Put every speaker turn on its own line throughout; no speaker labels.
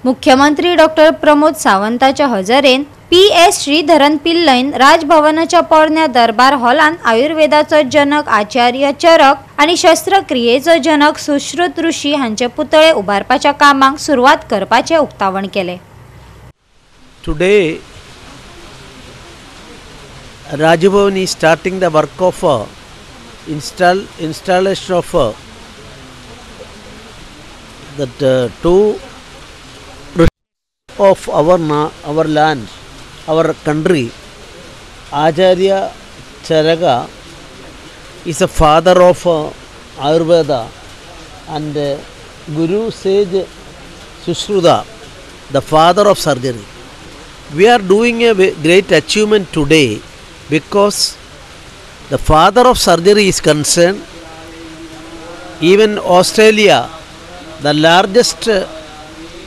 मुख्यमंत्री doctor Pramod सावंताच्या हजेरेन PS. Sreedharan पिल्लैन राजभवनाच्या पोरण्या दरबार हॉलांत आयुर्वेदाचो जनक आचार्य चरक आणि शस्त्रक्रियेचो जनक सुश्रुत ऋषी हांचे पुतळे उबारपाच्या कामाक सुरवात करपाचे उक्तावण केले.
Today, Rajbhavan is starting the work of installation of two of our land, our country. Acharya Charaka is a father of Ayurveda, and Guru Sage Sushruta, the father of surgery. We are doing a great achievement today because the father of surgery is concerned. Even Australia, the largest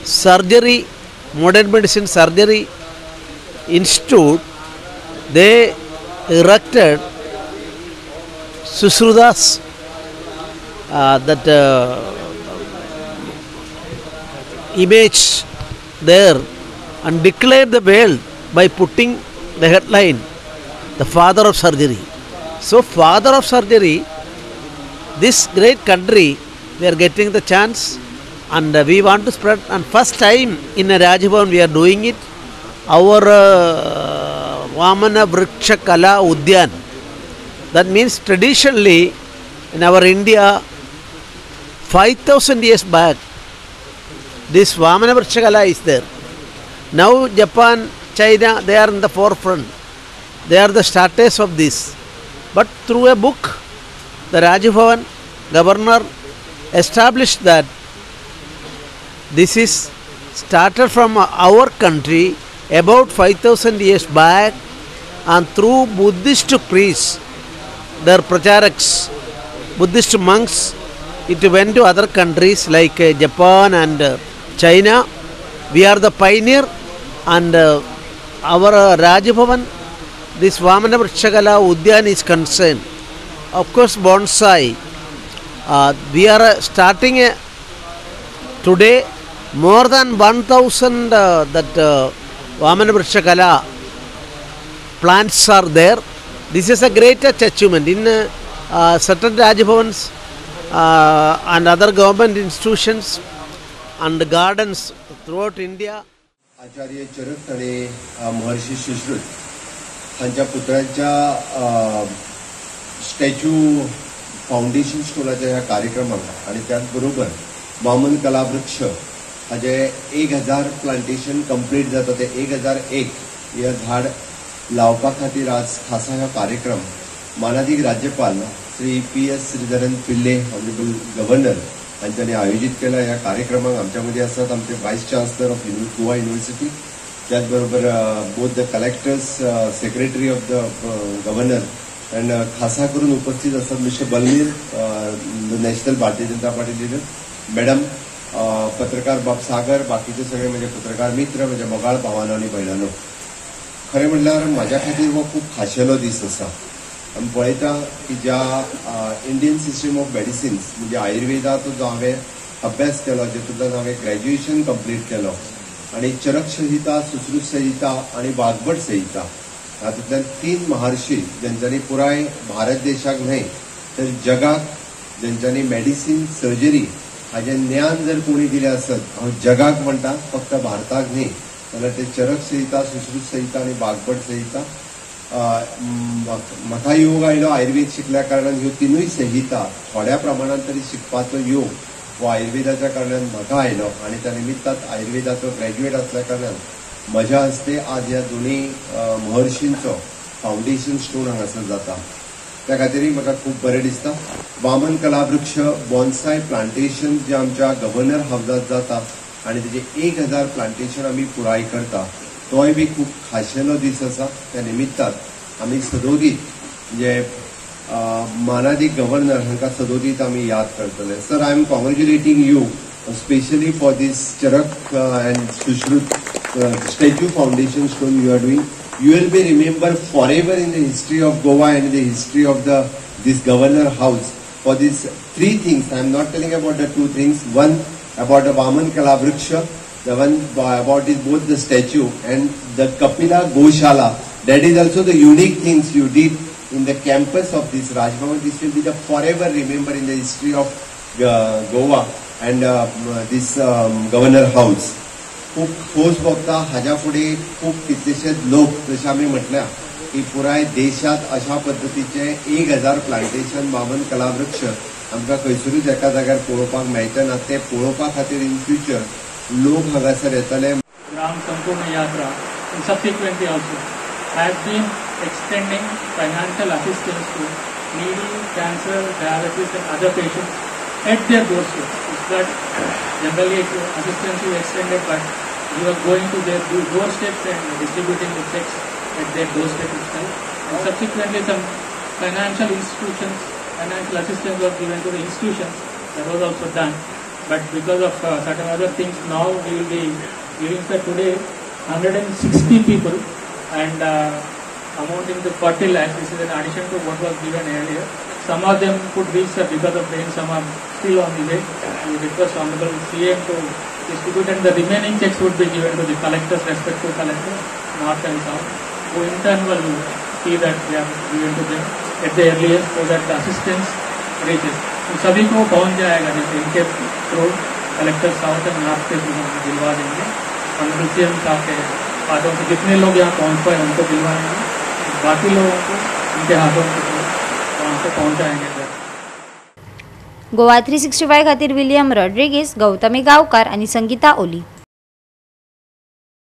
surgery, modern medicine surgery institute, they erected Sushrutas image there and declared the world by putting the headline, the father of surgery. So father of surgery, this great country, we are getting the chance, and we want to spread, and first time in Rajbhavan we are doing it. Our Vamana Vriksha Kala Udyan, that means traditionally in our India 5,000 years back this Vamana Vriksha Kala is there. Now Japan, China, they are in the forefront. They are the starters of this. But through a book, the Rajbhavan governor established that this is started from our country about 5,000 years back, and through Buddhist priests, their pracharaks, Buddhist monks, it went to other countries like Japan and China. We are the pioneer, and our Rajbhavan, this Vamana Vriksha Kala Udyan is concerned. Of course, bonsai. We are starting today more than 1,000 Vamana Vriksha Kala plants are there. This is a great achievement in certain Rajbhavans and other government institutions and gardens throughout India.
आचार्य चरक आणि महर्षी सुश्रुत हांच्या पुतळ्यांच्या statue foundation स्टोनाच्या ह्या कार्यक्रमाक आणि त्याचबरोबर वामन कलावृक्ष हाजे 1000 plantation complete जाता ते 1001 हे झाड लावपा खातीर आज खासा हा कार्यक्रम मानाधिक राज्यपाल Shri PS. Sreedharan Pillai honourable governor हांच्यानी आयोजित केला. या कार्यक्रमाक आमच्यामध्ये असतात आमचे vice chancellor of Goa university, त्याचबरोबर both the collectors, secretary of the governor, and खासा करून उपस्थित असतात mister बलमीर, national Bharatiya Janata party leader, madam, पत्रकार बाब सागर, बाकीचे सगळे म्हणजे पत्रकार मित्र, म्हणजे मोगाळ भावानो आणि भयणानो. खरें म्हणल्यार म्हाज्या खातीर हो खूब खाशेलो दीस आसा. आमी पळयता की ज्या इंडियन सिस्टम ऑफ मेडिसिन्स म्हणजे आयुर्वेदाचो जो हांवें अभ्यास केलो, जेतूंतल्यान हांवें ग्रॅज्युएशन कंप्लीट केलो, आणि चरक संहिता, सुश्रुत संहिता आणि वाघबट संहिता हातूंतल्यान 3 महर्षी ज्यांच्यांनी पुराय भारत देशाक न्हय तर जगाक ज्यांच्यांनी मेडिसीन सर्जरी हाजें ज्ञान जर कोणी दिलें आसत, हांव जगाक म्हणटा, फक्त भारताक न्हय, जाल्यार ते चरक संहिता, सुश्रुत संहिता आणि वाघबट संहिता. म्हाका योग आयलो आयुर्वेद शिकल्या कारणान ह्यो 3 संहिता थोड्या प्रमाणात तरी शिकपाचो योग हो आयुर्वेदाच्या कारणान म्हाका आयलो, आणि त्या निमित्तात आयुर्वेदाचो ग्रॅज्युएट असल्या कारणान म्हज्या हस्ते आज ह्या दोन्ही महर्षींचो फाउंडेशन स्टोन हांगासर जाता. त्या खातीर म्हाका खूब बरें दिसता. वामन कलावृक्ष बॉन्साय प्लांटेशन जे आमच्या गव्हर्नर हाऊसात जाता आणि तेजे 1000 प्लांटेशन आमी पुराय करता, तोय बी खूब खाशेलो दीस आसा. त्या निमित्तात आमी सदोदीत म्हणजे मानाधिक गव्हर्नर हांकां सदोदीत आमी याद करतले. Sir, I am congratulating you specially for this Charak and Sushrut statue foundation stone you are doing. You will be remembered forever in the history of Goa and in the history of this governor house for these 3 things. I am not telling about the 2 things. One, about the Vaman Kalavriksha, the one about is both the statue and the Kapila Goshala. That is also the unique things you did in the campus of this Raj Bhavan. This will be the forever remember in the history of Goa and this Governor House. खूप ठोस बघता हाज्या फुडें खूप कितलेशेच लोक जशें आमी म्हटल्या की पुराय देशात अशा पद्दतीचे 1000 प्लांटेशन 52 कलावृक्ष आमकां खंयसरूच एका जाग्यार पळोवपाक मेळचना. ते पळोवपा खातीर इन फ्युचर लोक हांगासर येतले.
Ram Sampurna Yatra and subsequently also has been extending financial assistance to needy cancer, dialysis and other patients at their doorstep. It's that generally assistance is extended, but you are going to their doorsteps and distributing the checks at their doorstep itself. And subsequently some financial assistance was given to the institutions. That was also done. But because of certain other things, now we will be giving today 160 people and amounting to 40 lakhs. This is in addition to what was given earlier. Some of them could reach because of rain, some are still on the way. We request Honorable CM to distribute, and the remaining checks would be given to the collectors, respective collectors, north and south, who in turn will see that they are given to them at the earliest so that the assistance reaches. तो सभी को पहुंच जाएगा, जैसे इनके through collector south and north के दिलवा देंगे. ऑनरेबल सीएम साहब के हाथों से जितने लोग यहाँ पहुंच पाए उनको दिलवा देंगे, बाकी लोगों को उनके हाथों से वहाँ से पहुँचाएंगे.
गोवा 365 खातीर विलियम रॉड्रिगीस, गौतमी गावकार आणि संगीता ओली.